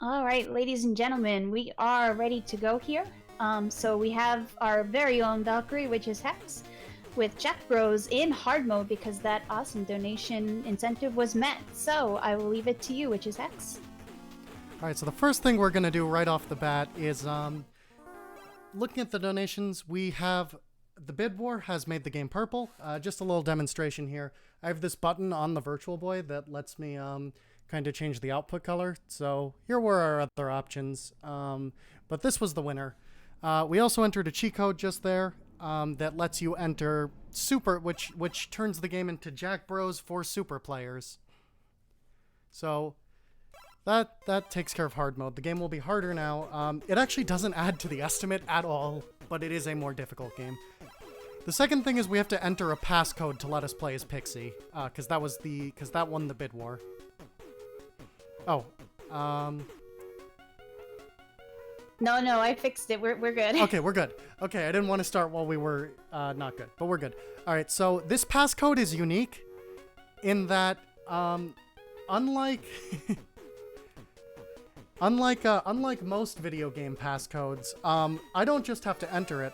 All right, ladies and gentlemen, we are ready to go here. So we have our very own Valkyrie, which is Hex, with Jack Bros in hard mode because that awesome donation incentive was met. So I will leave it to you, which is Hex. All right, so the first thing we're going to do right off the bat is looking at the donations. We have the bid war has made the game purple. Just a little demonstration here. I have this button on the Virtual Boy that lets me kind of change the output color. So here were our other options, but this was the winner. We also entered a cheat code just there that lets you enter super, which turns the game into Jack Bros for super players. So that takes care of hard mode. The game will be harder now. It actually doesn't add to the estimate at all, but it is a more difficult game. The second thing is we have to enter a passcode to let us play as Pixie, because that won the bid war. Oh, No, I fixed it. We're good. Okay, we're good. Okay, I didn't want to start while we were not good, but we're good. All right, so this passcode is unique in that, unlike unlike most video game passcodes, I don't just have to enter it.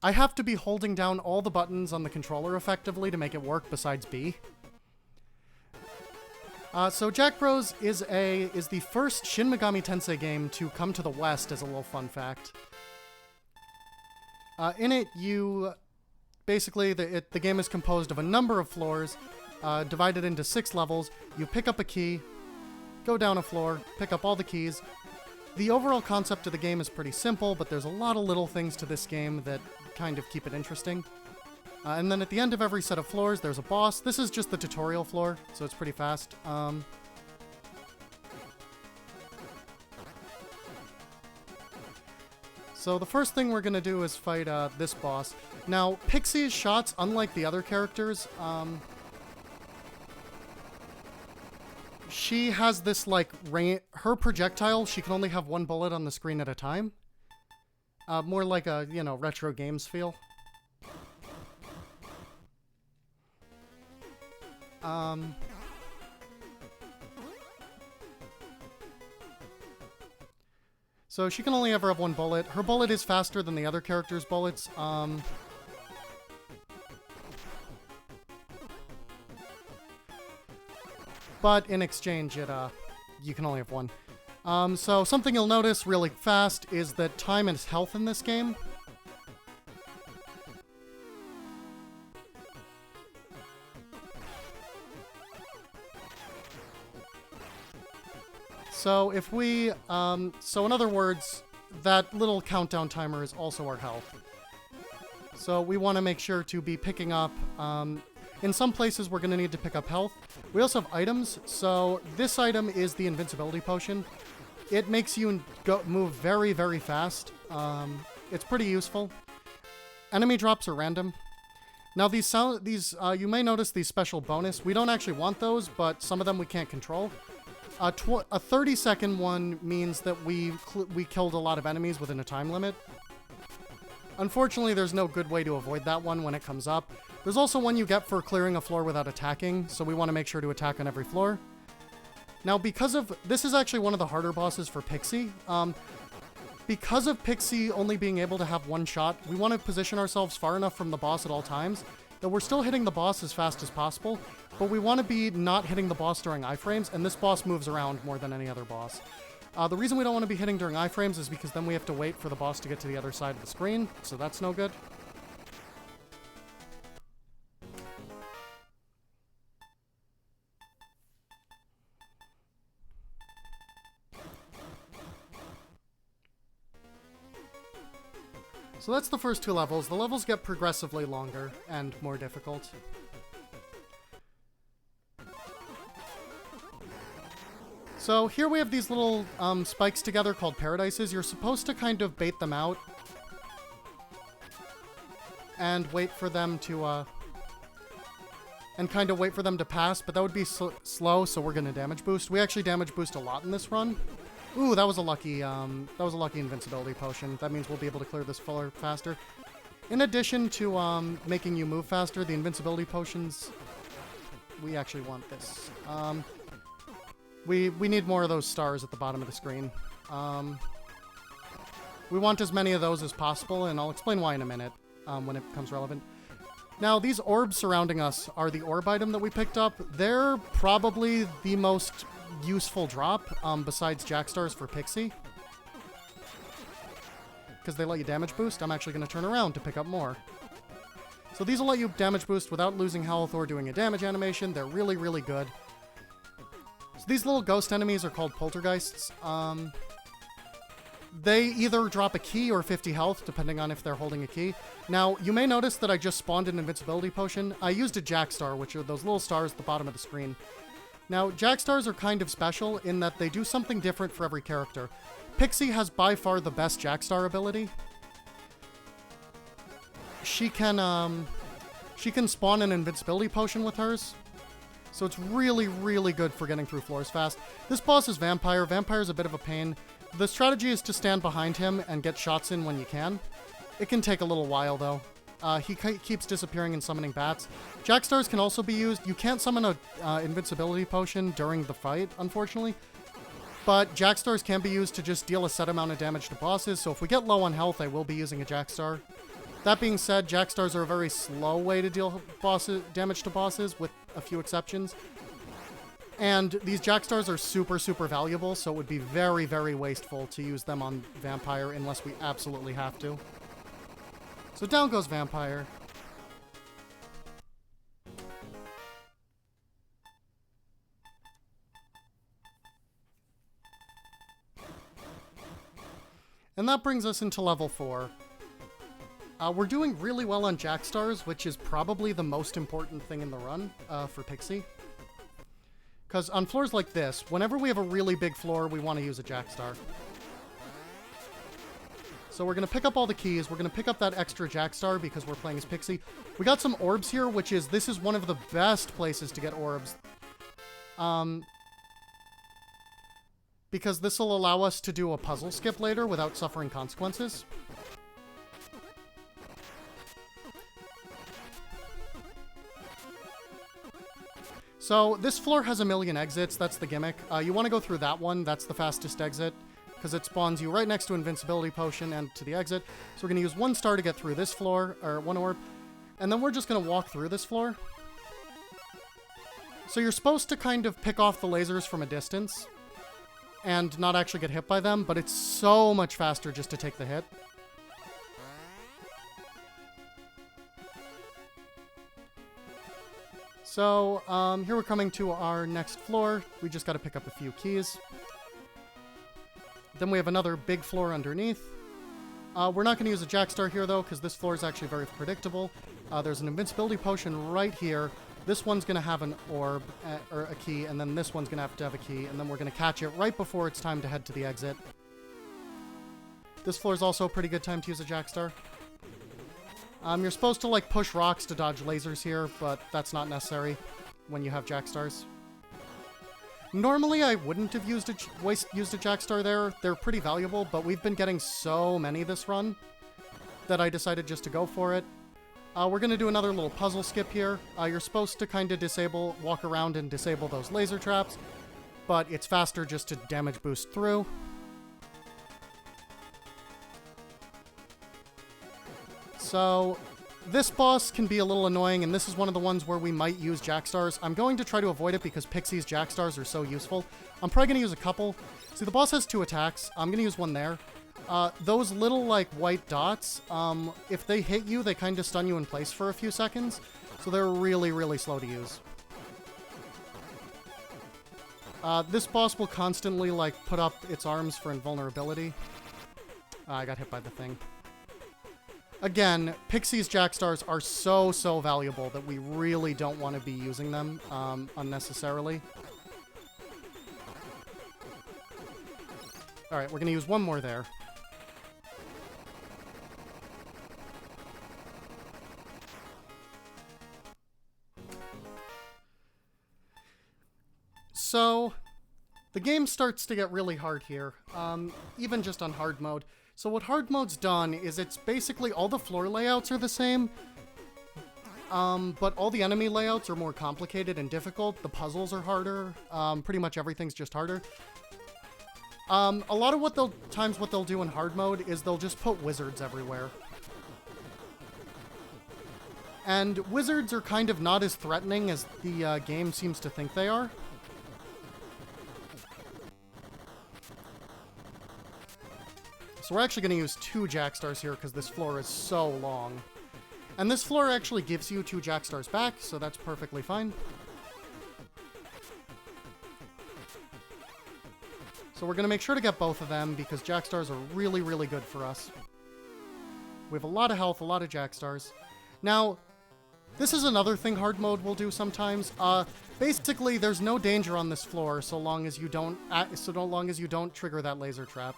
I have to be holding down all the buttons on the controller effectively to make it work besides B. So Jack Bros is the first Shin Megami Tensei game to come to the West, as a little fun fact. In it, you basically the game is composed of a number of floors, divided into 6 levels. You pick up a key, go down a floor, pick up all the keys. The overall concept of the game is pretty simple, but there's a lot of little things to this game that kind of keep it interesting. And then at the end of every set of floors, there's a boss. This is just the tutorial floor, so it's pretty fast. So the first thing we're going to do is fight this boss. Now, Pixie's shots, unlike the other characters, she has this, like, her projectile, she can only have one bullet on the screen at a time. More like a, retro games feel. So she can only ever have one bullet. Her bullet is faster than the other characters' bullets. But in exchange, you can only have one. So something you'll notice really fast is that time is health in this game. So if we, so in other words, that little countdown timer is also our health. So we want to make sure to be picking up, in some places we're going to need to pick up health. We also have items. So this item is the invincibility potion. It makes you move very, very fast. It's pretty useful. Enemy drops are random. Now these you may notice these special bonus. We don't actually want those, but some of them we can't control. A 30-second one means that we killed a lot of enemies within a time limit. Unfortunately, there's no good way to avoid that one when it comes up. There's also one you get for clearing a floor without attacking, so we want to make sure to attack on every floor. Now, this is actually one of the harder bosses for Pixie. Because of Pixie only being able to have one shot, we want to position ourselves far enough from the boss at all times that we're still hitting the boss as fast as possible, but we want to be not hitting the boss during iframes, and this boss moves around more than any other boss. The reason we don't want to be hitting during iframes is because then we have to wait for the boss to get to the other side of the screen, so that's no good. So that's the first 2 levels. The levels get progressively longer and more difficult. So here we have these little spikes together called paradises. You're supposed to kind of bait them out and wait for them to and kind of wait for them to pass, but that would be slow, so we're going to damage boost. We actually damage boost a lot in this run. Ooh, that was a lucky invincibility potion. That means we'll be able to clear this floor faster. In addition to making you move faster, the invincibility potions, we actually want this. We need more of those stars at the bottom of the screen. We want as many of those as possible, and I'll explain why in a minute when it becomes relevant. Now, these orbs surrounding us are the orb item that we picked up. They're probably the most useful drop, besides Jack Stars for Pixie. Because they let you damage boost. I'm actually going to turn around to pick up more. So these will let you damage boost without losing health or doing a damage animation. They're really, really good. So these little ghost enemies are called poltergeists. They either drop a key or 50 health, depending on if they're holding a key. Now, you may notice that I just spawned an invincibility potion. I used a Jack Star, which are those little stars at the bottom of the screen. Now, Jack Stars are kind of special in that they do something different for every character. Pixie has by far the best Jack Star ability. She can spawn an invincibility potion with hers. So it's really, really good for getting through floors fast. This boss is Vampire. Vampire's a bit of a pain. The strategy is to stand behind him and get shots in when you can. It can take a little while, though. He keeps disappearing and summoning bats. Jack Stars can also be used. You can't summon a invincibility potion during the fight, unfortunately. But Jack Stars can be used to just deal a set amount of damage to bosses, so if we get low on health, I will be using a Jack Star. That being said, Jack Stars are a very slow way to deal damage to bosses, with a few exceptions. And these Jack Stars are super, super valuable, so it would be very, very wasteful to use them on Vampire unless we absolutely have to. So down goes Vampire. And that brings us into level 4. We're doing really well on Jack Stars, which is probably the most important thing in the run for Pixie. Because on floors like this, whenever we have a really big floor, we want to use a Jack Star. So we're going to pick up all the keys. We're going to pick up that extra Jack Star because we're playing as Pixie. We got some orbs here, this is one of the best places to get orbs. Because this will allow us to do a puzzle skip later without suffering consequences. So this floor has a million exits. That's the gimmick. You want to go through that one. That's the fastest exit because it spawns you right next to Invincibility Potion and to the exit. So we're going to use 1 star to get through this floor, or 1 orb. And then we're just going to walk through this floor. So you're supposed to kind of pick off the lasers from a distance and not actually get hit by them, but it's so much faster just to take the hit. So, here we're coming to our next floor. We just got to pick up a few keys. Then we have another big floor underneath. We're not going to use a Jack Star here, though, because this floor is actually very predictable. There's an Invincibility Potion right here. This one's going to have an orb, or a key, and then this one's going to have a key, and then we're going to catch it right before it's time to head to the exit. This floor is also a pretty good time to use a Jack Star. You're supposed to, like, push rocks to dodge lasers here, but that's not necessary when you have Jack Stars. Normally, I wouldn't have used a Jack Star there. They're pretty valuable, but we've been getting so many this run that I decided just to go for it. We're going to do another little puzzle skip here. You're supposed to kind of walk around and disable those laser traps, but it's faster just to damage boost through. So, this boss can be a little annoying, and this is one of the ones where we might use Jack Stars. I'm going to try to avoid it because Pixie's Jack Stars are so useful. I'm probably going to use a couple. See, the boss has 2 attacks. I'm going to use one there. Those little, like, white dots, if they hit you, they kind of stun you in place for a few seconds. So they're really, really slow to use. This boss will constantly, like, put up its arms for invulnerability. I got hit by the thing. Again, Pixie's Jack Stars are so, so valuable that we really don't want to be using them unnecessarily. Alright, we're going to use one more there. So, the game starts to get really hard here, even just on hard mode. So what hard mode's done is it's basically all the floor layouts are the same. but all the enemy layouts are more complicated and difficult. The puzzles are harder. Pretty much everything's just harder. A lot of what they'll do in hard mode is they'll just put wizards everywhere. And wizards are kind of not as threatening as the game seems to think they are. So we're actually going to use 2 Jack Stars here because this floor is so long. And this floor actually gives you 2 Jack Stars back, so that's perfectly fine. So we're going to make sure to get both of them because Jack Stars are really, really good for us. We have a lot of health, a lot of Jack Stars. Now, this is another thing hard mode will do sometimes. Basically, there's no danger on this floor so long as you don't trigger that laser trap.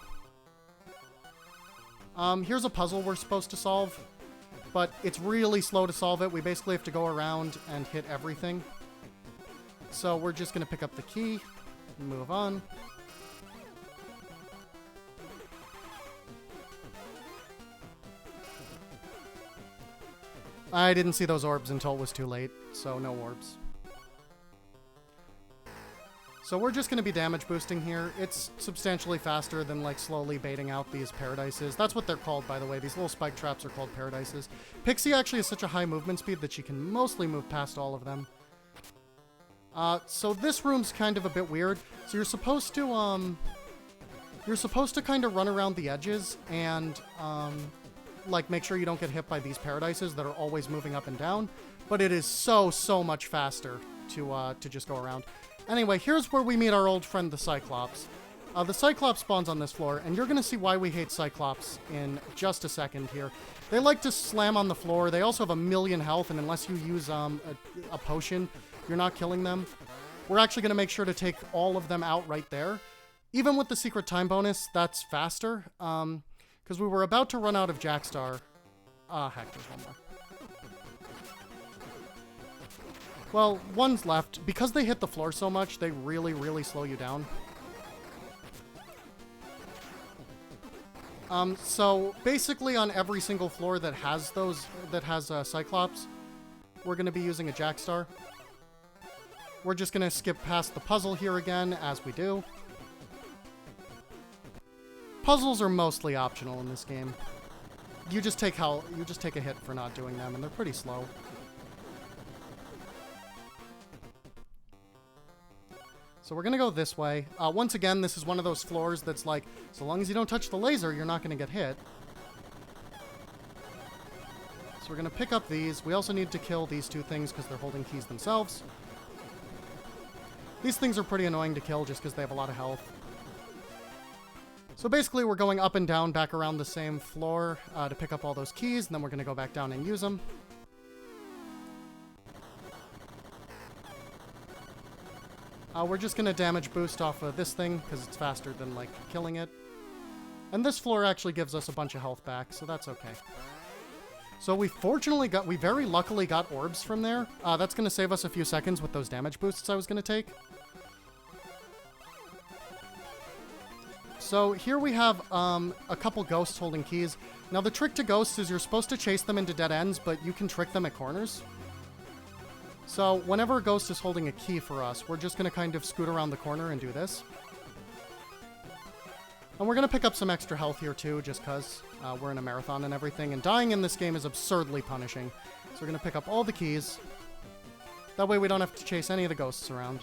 Here's a puzzle we're supposed to solve, but it's really slow to solve it. We basically have to go around and hit everything. So we're just going to pick up the key and move on. I didn't see those orbs until it was too late, so no orbs. So we're just going to be damage boosting here. It's substantially faster than, like, slowly baiting out these paradises. That's what they're called, by the way. These little spike traps are called paradises. Pixie actually has such a high movement speed that she can mostly move past all of them. So this room's kind of a bit weird. So you're supposed to kind of run around the edges and, like, make sure you don't get hit by these paradises that are always moving up and down. But it is so much faster to just go around. Anyway, here's where we meet our old friend, the Cyclops. The Cyclops spawns on this floor, and you're going to see why we hate Cyclops in just a second here. They like to slam on the floor. They also have a million health, and unless you use a potion, you're not killing them. We're actually going to make sure to take all of them out right there. Even with the secret time bonus, that's faster. Because we were about to run out of Jack Star. Heck, there's one more. Well, one's left. Because they hit the floor so much, they really slow you down. So basically on every single floor that has Cyclops, we're going to be using a Jack Star. We're just going to skip past the puzzle here again, as we do. Puzzles are mostly optional in this game. You just take a hit for not doing them, and they're pretty slow. So we're going to go this way. Once again, this is one of those floors that's like, so long as you don't touch the laser, you're not going to get hit. So we're going to pick up these. We also need to kill these 2 things because they're holding keys themselves. These things are pretty annoying to kill just because they have a lot of health. So basically, we're going up and down back around the same floor to pick up all those keys, and then we're going to go back down and use them. We're just going to damage boost off of this thing, because it's faster than, like, killing it. And this floor actually gives us a bunch of health back, so that's okay. So we very luckily got orbs from there. That's going to save us a few seconds with those damage boosts I was going to take. So here we have a couple ghosts holding keys. Now the trick to ghosts is you're supposed to chase them into dead ends, but you can trick them at corners. So whenever a ghost is holding a key for us, we're just going to kind of scoot around the corner and do this. And we're going to pick up some extra health here too, just because we're in a marathon and everything. And dying in this game is absurdly punishing. So we're going to pick up all the keys. That way we don't have to chase any of the ghosts around.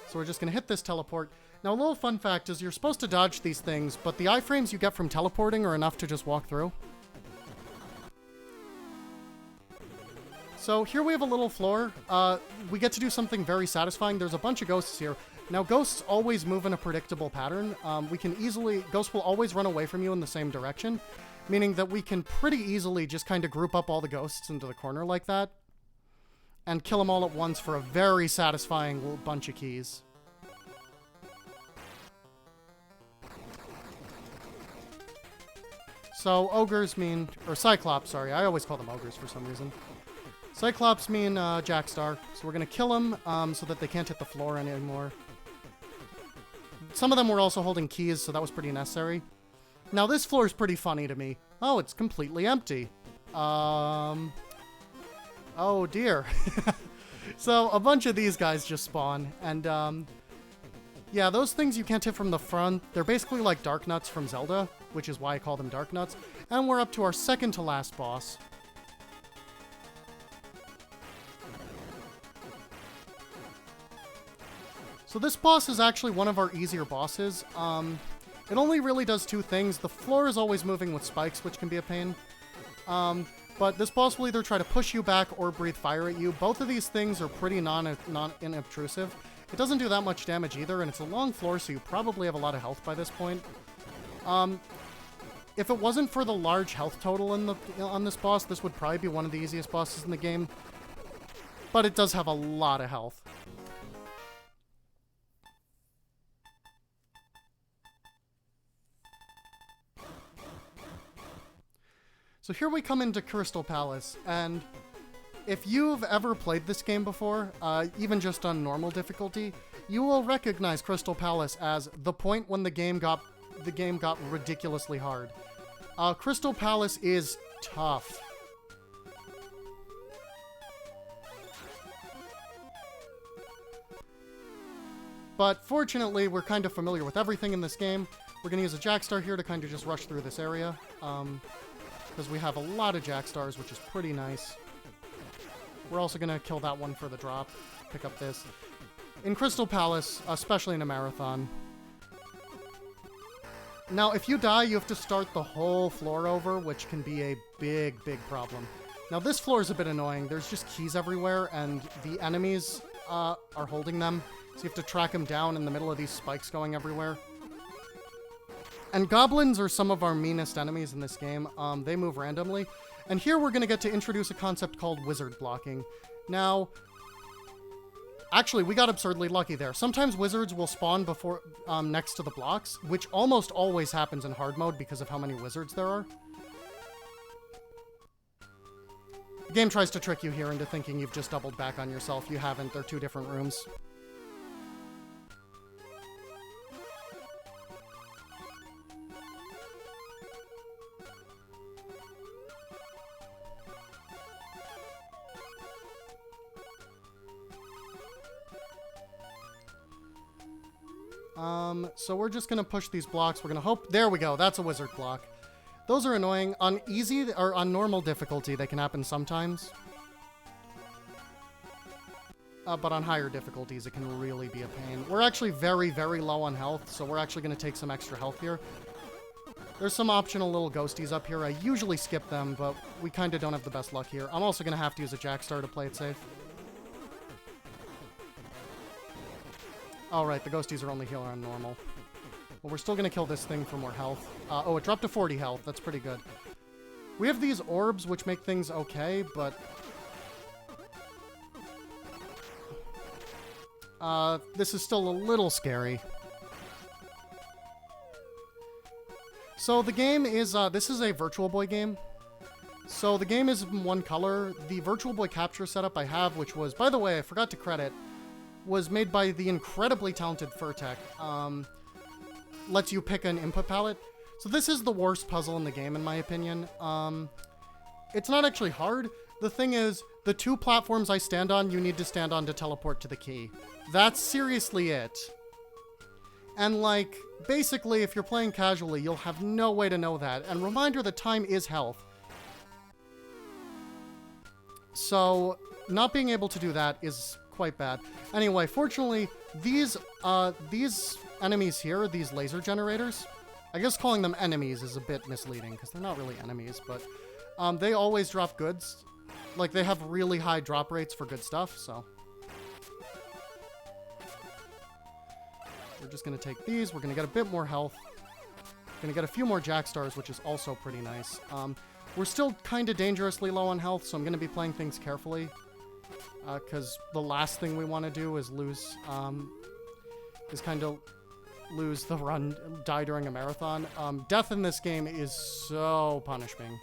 So we're just going to hit this teleport. Now a little fun fact is you're supposed to dodge these things, but the iframes you get from teleporting are enough to just walk through. So here we have a little floor. We get to do something very satisfying. There's a bunch of ghosts here. Now, ghosts always move in a predictable pattern. Ghosts will always run away from you in the same direction, meaning that we can pretty easily just kind of group up all the ghosts into the corner like that and kill them all at once for a very satisfying little bunch of keys. So, ogres mean... Or Cyclops, sorry. I always call them ogres for some reason. Cyclops mean Jack Star, so we're going to kill them so that they can't hit the floor anymore. Some of them were also holding keys, so that was pretty necessary. Now this floor is pretty funny to me. Oh, it's completely empty. Oh dear. So a bunch of these guys just spawn, and yeah, those things you can't hit from the front. They're basically like Dark Nuts from Zelda, which is why I call them Dark Nuts. And we're up to our second to last boss. So this boss is actually one of our easier bosses. It only really does two things. The floor is always moving with spikes, which can be a pain. But this boss will either try to push you back or breathe fire at you. Both of these things are pretty non-inobtrusive. It doesn't do that much damage either, and it's a long floor, so you probably have a lot of health by this point. If it wasn't for the large health total on this boss, this would probably be one of the easiest bosses in the game. But it does have a lot of health. So here we come into Crystal Palace, and if you've ever played this game before, even just on normal difficulty, you will recognize Crystal Palace as the point when the game got ridiculously hard. Crystal Palace is tough. But fortunately, we're kind of familiar with everything in this game. We're going to use a Jackstar here to kind of just rush through this area. Because we have a lot of Jack Stars, which is pretty nice. We're also going to kill that one for the drop. Pick up this. In Crystal Palace, especially in a marathon. Now, if you die, you have to start the whole floor over, which can be a big, big problem. Now, this floor is a bit annoying. There's just keys everywhere, and the enemies are holding them. So you have to track them down in the middle of these spikes going everywhere. And goblins are some of our meanest enemies in this game. They move randomly. And here we're going to get to introduce a concept called wizard blocking. Now, actually, we got absurdly lucky there. Sometimes wizards will spawn before next to the blocks, which almost always happens in hard mode because of how many wizards there are. The game tries to trick you here into thinking you've just doubled back on yourself. You haven't. They're two different rooms. So we're just gonna push these blocks. We're gonna hope... There we go. That's a wizard block. Those are annoying. On easy or on normal difficulty, they can happen sometimes. But on higher difficulties, it can really be a pain. We're actually very, very low on health, so we're actually gonna take some extra health here. There's some optional little ghosties up here. I usually skip them, but we kind of don't have the best luck here. I'm also gonna have to use a Jackstar to play it safe. Alright, the ghosties are only healer on normal. Well, we're still going to kill this thing for more health. Oh, it dropped to 40 health. That's pretty good. We have these orbs, which make things okay, but... this is still a little scary. So the game is... this is a Virtual Boy game. So the game is in one color. The Virtual Boy capture setup I have, which was... By the way, I forgot to credit... was made by the incredibly talented Furtek. Lets you pick an input palette. So this is the worst puzzle in the game, in my opinion. It's not actually hard. The thing is, the two platforms I stand on, you need to stand on to teleport to the key. That's seriously it. And, like, basically, if you're playing casually, you'll have no way to know that. And reminder that time is health. So, not being able to do that is... quite bad. Anyway, fortunately, these enemies here, these laser generators, I guess calling them enemies is a bit misleading, because they're not really enemies, but they always drop goods. Like, they have really high drop rates for good stuff, so. We're just going to take these. We're going to get a bit more health. Going to get a few more Jackstars, which is also pretty nice. We're still kind of dangerously low on health, so I'm going to be playing things carefully. Because the last thing we want to do is lose, lose the run, die during a marathon. Death in this game is so punishing.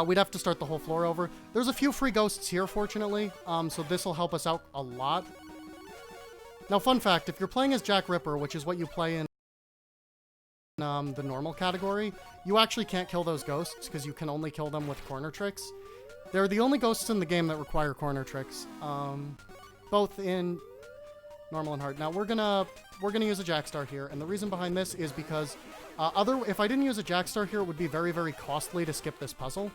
We'd have to start the whole floor over. There's a few free ghosts here, fortunately, so this will help us out a lot. Now, fun fact, if you're playing as Jack Ripper, which is what you play in the normal category, you actually can't kill those ghosts because you can only kill them with corner tricks. They're the only ghosts in the game that require corner tricks, both in normal and hard. Now we're gonna use a Jackstar here, and the reason behind this is because if I didn't use a Jackstar here, it would be very, very costly to skip this puzzle.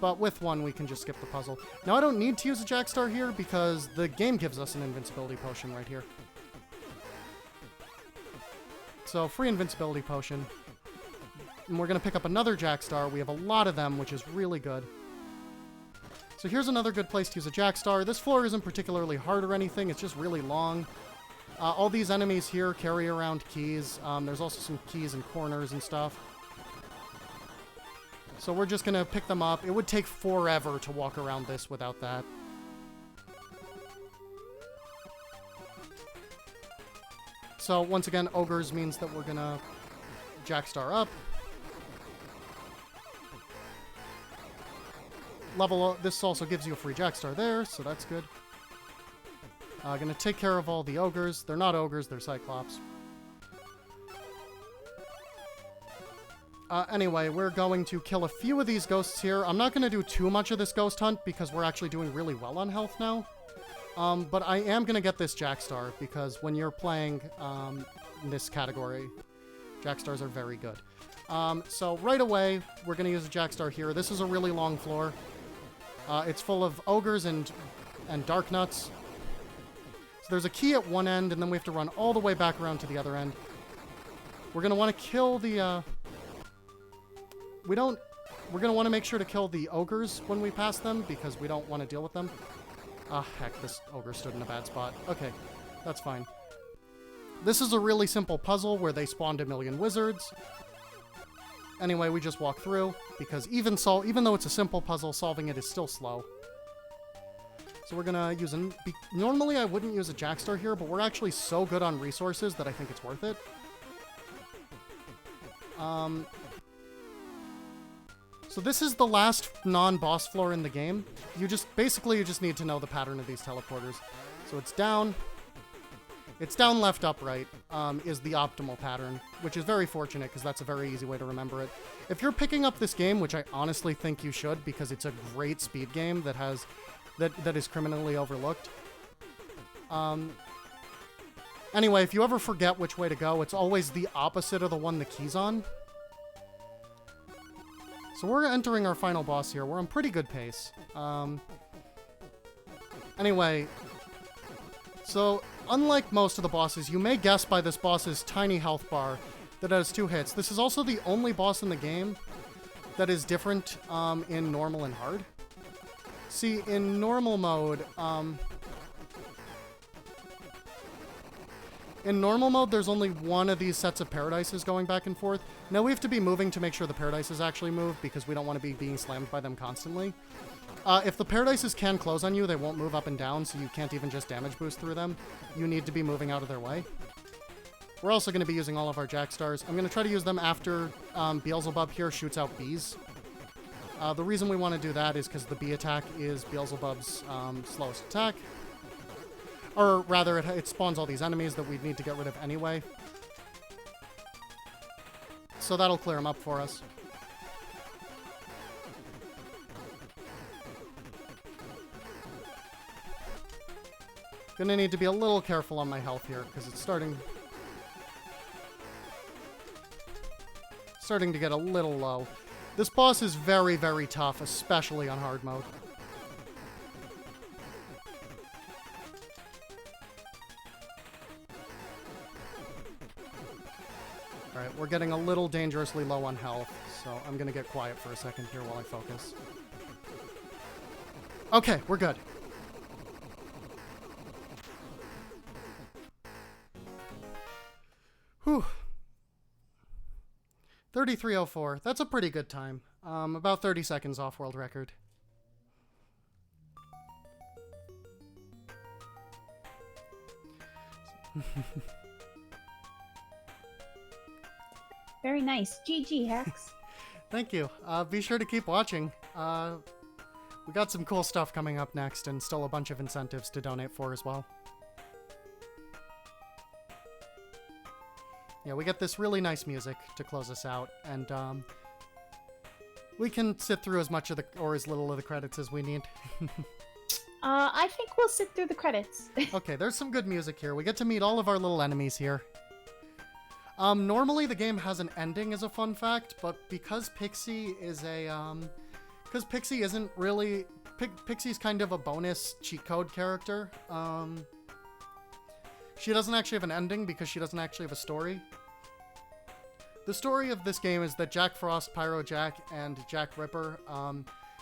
But with one, we can just skip the puzzle. Now I don't need to use a Jackstar here because the game gives us an invincibility potion right here. So free invincibility potion. And we're gonna pick up another Jackstar. We have a lot of them, which is really good. So here's another good place to use a Jackstar. This floor isn't particularly hard or anything, it's just really long. All these enemies here carry around keys. There's also some keys in corners and stuff. So we're just gonna pick them up. It would take forever to walk around this without that. So once again, ogres means that we're gonna Jackstar up. Level up. This also gives you a free Jackstar there, so that's good. Gonna take care of all the ogres. They're not ogres, they're Cyclops. Anyway, we're going to kill a few of these ghosts here. I'm not going to do too much of this ghost hunt because we're actually doing really well on health now. But I am going to get this Jackstar because when you're playing in this category, Jackstars are very good. So right away, we're going to use a Jackstar here. This is a really long floor. It's full of ogres and dark nuts. So there's a key at one end, and then we have to run all the way back around to the other end. We're going to want to kill the... We're going to want to make sure to kill the ogres when we pass them, because we don't want to deal with them. Ah, heck, this ogre stood in a bad spot. Okay, that's fine. This is a really simple puzzle where they spawned a million wizards. Anyway, we just walk through, because even though it's a simple puzzle, solving it is still slow. So we're going to use normally I wouldn't use a Jackstar here, but we're actually so good on resources that I think it's worth it. So this is the last non-boss floor in the game. You just need to know the pattern of these teleporters. So it's down, left, up, right, is the optimal pattern, which is very fortunate because that's a very easy way to remember it. If you're picking up this game, which I honestly think you should because it's a great speed game that is criminally overlooked. Anyway, if you ever forget which way to go, it's always the opposite of the one the key's on. So we're entering our final boss here. We're on pretty good pace. Anyway, so unlike most of the bosses, you may guess by this boss's tiny health bar that it has 2 hits. This is also the only boss in the game that is different in normal and hard. See, in normal mode, there's only one of these sets of paradises going back and forth. Now we have to be moving to make sure the paradises actually move because we don't want to be being slammed by them constantly. If the paradises can close on you, they won't move up and down, so you can't even just damage boost through them. You need to be moving out of their way. We're also going to be using all of our Jackstars. I'm going to try to use them after Beelzebub here shoots out bees. The reason we want to do that is because the bee attack is Beelzebub's slowest attack. Or rather, it spawns all these enemies that we'd need to get rid of anyway. So that'll clear them up for us. Gonna need to be a little careful on my health here, because it's starting to get a little low. This boss is very, very tough, especially on hard mode. Alright, we're getting a little dangerously low on health, so I'm gonna get quiet for a second here while I focus. Okay, we're good. Whew. 33:04. That's a pretty good time. About 30 seconds off world record. Very nice. GG, Hacks. Thank you. Be sure to keep watching. We got some cool stuff coming up next, and still a bunch of incentives to donate for as well. Yeah, we get this really nice music to close us out, and we can sit through as much of the, or as little of the credits as we need. I think we'll sit through the credits. Okay, there's some good music here. We get to meet all of our little enemies here. Normally the game has an ending as a fun fact, but because Pixie is a, because Pixie isn't really, Pixie's kind of a bonus cheat code character. She doesn't actually have an ending because she doesn't actually have a story. The story of this game is that Jack Frost, Pyro Jack, and Jack Ripper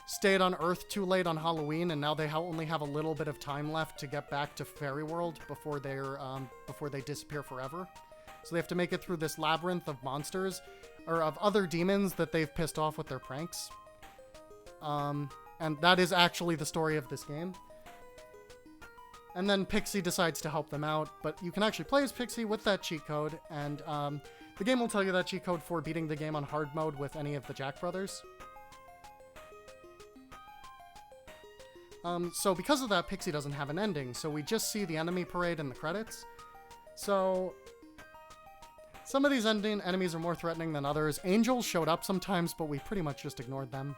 stayed on Earth too late on Halloween, and now they only have a little bit of time left to get back to Fairy World before they disappear forever. So they have to make it through this labyrinth of monsters, or of other demons that they've pissed off with their pranks. And that is actually the story of this game. And then Pixie decides to help them out, but you can actually play as Pixie with that cheat code, and the game will tell you that cheat code for beating the game on hard mode with any of the Jack brothers. So because of that, Pixie doesn't have an ending, so we just see the enemy parade in the credits. So some of these enemies are more threatening than others. Angels showed up sometimes, but we pretty much just ignored them.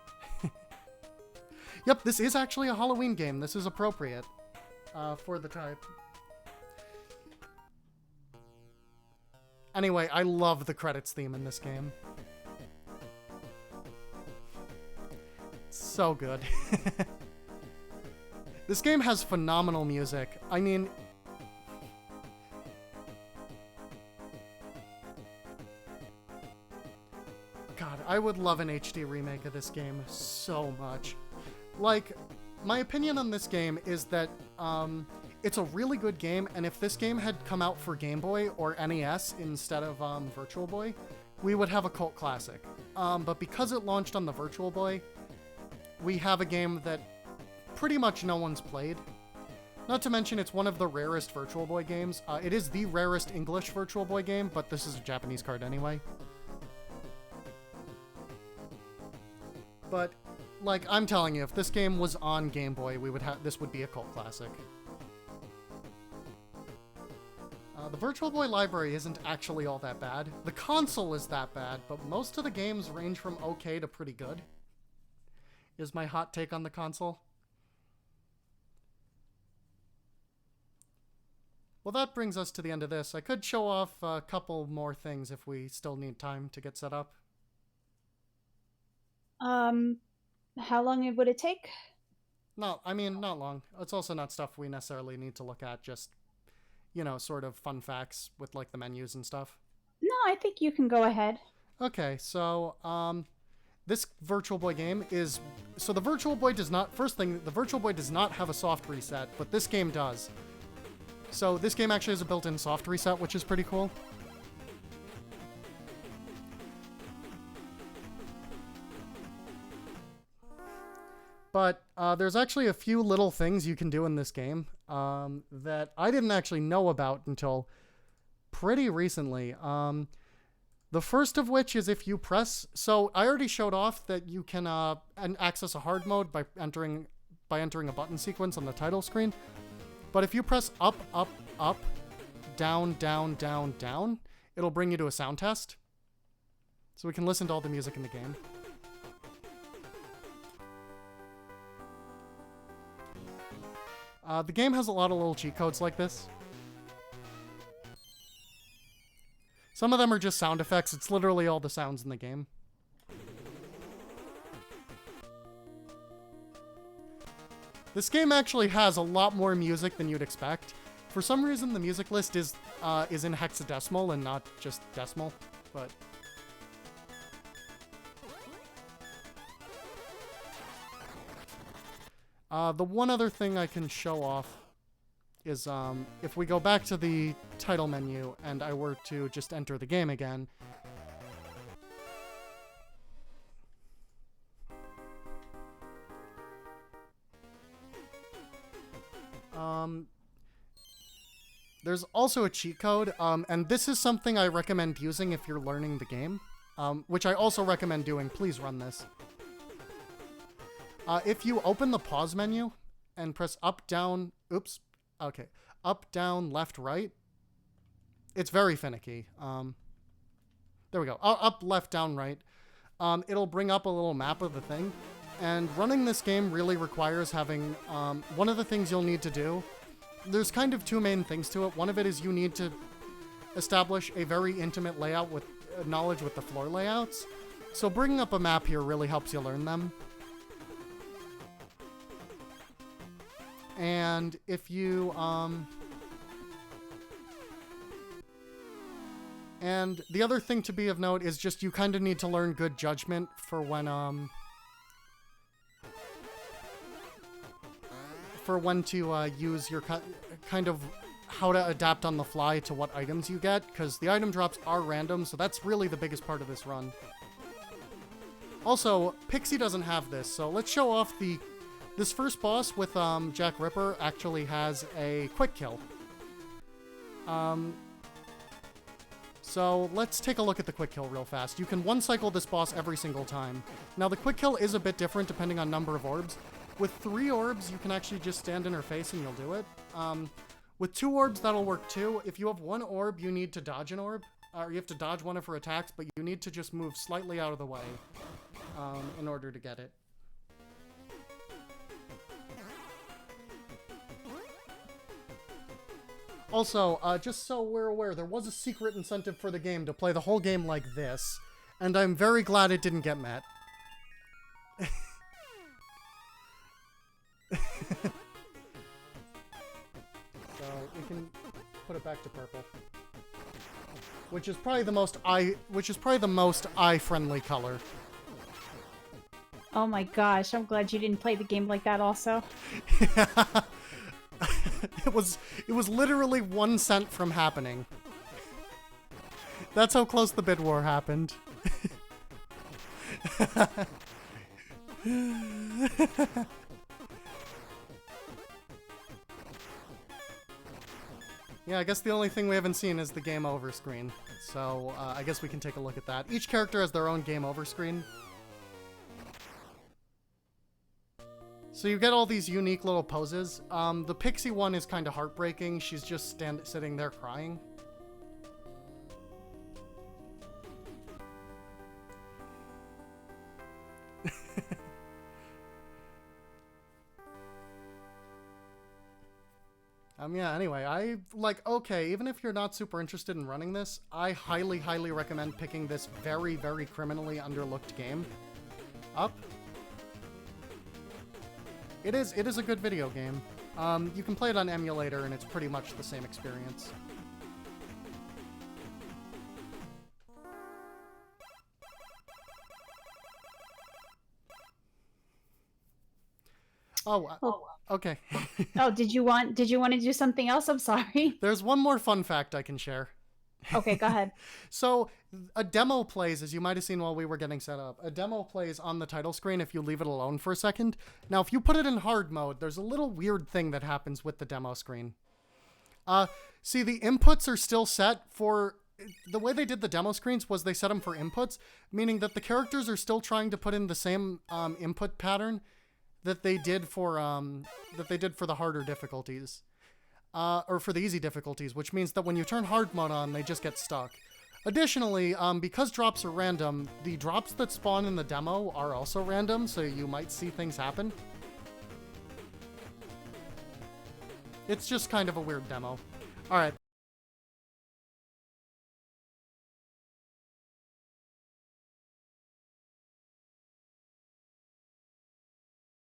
Yep, this is actually a Halloween game. This is appropriate for the type. Anyway, I love the credits theme in this game. It's so good. This game has phenomenal music. I mean, God, I would love an HD remake of this game so much. Like, my opinion on this game is that it's a really good game, and if this game had come out for Game Boy or NES instead of Virtual Boy, we would have a cult classic. But because it launched on the Virtual Boy, we have a game that pretty much no one's played. Not to mention, it's one of the rarest Virtual Boy games. It is the rarest English Virtual Boy game, but this is a Japanese card anyway. But, like, I'm telling you, if this game was on Game Boy, this would be a cult classic. The Virtual Boy library isn't actually all that bad. The console is that bad, but most of the games range from okay to pretty good, is my hot take on the console. Well, that brings us to the end of this. I could show off a couple more things if we still need time to get set up. How long would it take? Not long. It's also not stuff we necessarily need to look at, just, you know, sort of fun facts with, like, the menus and stuff. No, I think you can go ahead. Okay, so, this Virtual Boy game is... So the Virtual Boy does not... First thing, the Virtual Boy does not have a soft reset, but this game does. So this game actually has a built-in soft reset, which is pretty cool. But there's actually a few little things you can do in this game that I didn't actually know about until pretty recently. The first of which is if you press... So I already showed off that you can access a hard mode by entering a button sequence on the title screen. But if you press up, up, up, down, down, down, down, it'll bring you to a sound test. So we can listen to all the music in the game. The game has a lot of little cheat codes like this. Some of them are just sound effects. It's literally all the sounds in the game. This game actually has a lot more music than you'd expect. For some reason, the music list is in hexadecimal and not just decimal, but... the one other thing I can show off is if we go back to the title menu and I were to just enter the game again. There's also a cheat code, and this is something I recommend using if you're learning the game, which I also recommend doing. Please run this. If you open the pause menu and press up, down, oops, okay, up, down, left, right, it's very finicky. There we go. Up, left, down, right. It'll bring up a little map of the thing. And running this game really requires having, one of the things you'll need to do, there's kind of two main things to it. One of it is you need to establish a very intimate layout with knowledge with the floor layouts. So bringing up a map here really helps you learn them. And if you, and the other thing to be of note is just you kind of need to learn good judgment for when to use your kind of how to adapt on the fly to what items you get, because the item drops are random, so that's really the biggest part of this run. Also, Pixie doesn't have this, so let's show off this first boss with Jack Ripper actually has a quick kill. So let's take a look at the quick kill real fast. You can one cycle this boss every single time. Now the quick kill is a bit different depending on number of orbs. With 3 orbs, you can actually just stand in her face and you'll do it. With 2 orbs, that'll work too. If you have 1 orb, you need to dodge an orb. Or you have to dodge one of her attacks, but you need to just move slightly out of the way in order to get it. Also, just so we're aware, there was a secret incentive for the game to play the whole game like this, and I'm very glad it didn't get met. So we can put it back to purple, which is probably the most eye-friendly color. Oh my gosh, I'm glad you didn't play the game like that also. Yeah. It was literally 1 cent from happening. That's how close the bid war happened. Yeah, I guess the only thing we haven't seen is the game over screen. So I guess we can take a look at that. Each character has their own game over screen. So you get all these unique little poses. The Pixie one is kind of heartbreaking. She's just sitting there crying. Yeah, anyway, okay, even if you're not super interested in running this, I highly, highly recommend picking this very, very criminally underlooked game up. It is a good video game. You can play it on emulator, and it's pretty much the same experience. Okay. Oh, did you want to do something else? I'm sorry. There's one more fun fact I can share. Okay, go ahead. So, a demo plays, as you might have seen while we were getting set up, a demo plays on the title screen if you leave it alone for a second. Now, if you put it in hard mode, there's a little weird thing that happens with the demo screen. See, the inputs are still set for... The way they did the demo screens was they set them for inputs, meaning that the characters are still trying to put in the same input pattern that they did for the harder difficulties. Or for the easy difficulties, which means that when you turn hard mode on, they just get stuck. Additionally, because drops are random, the drops that spawn in the demo are also random, so you might see things happen. It's just kind of a weird demo. Alright,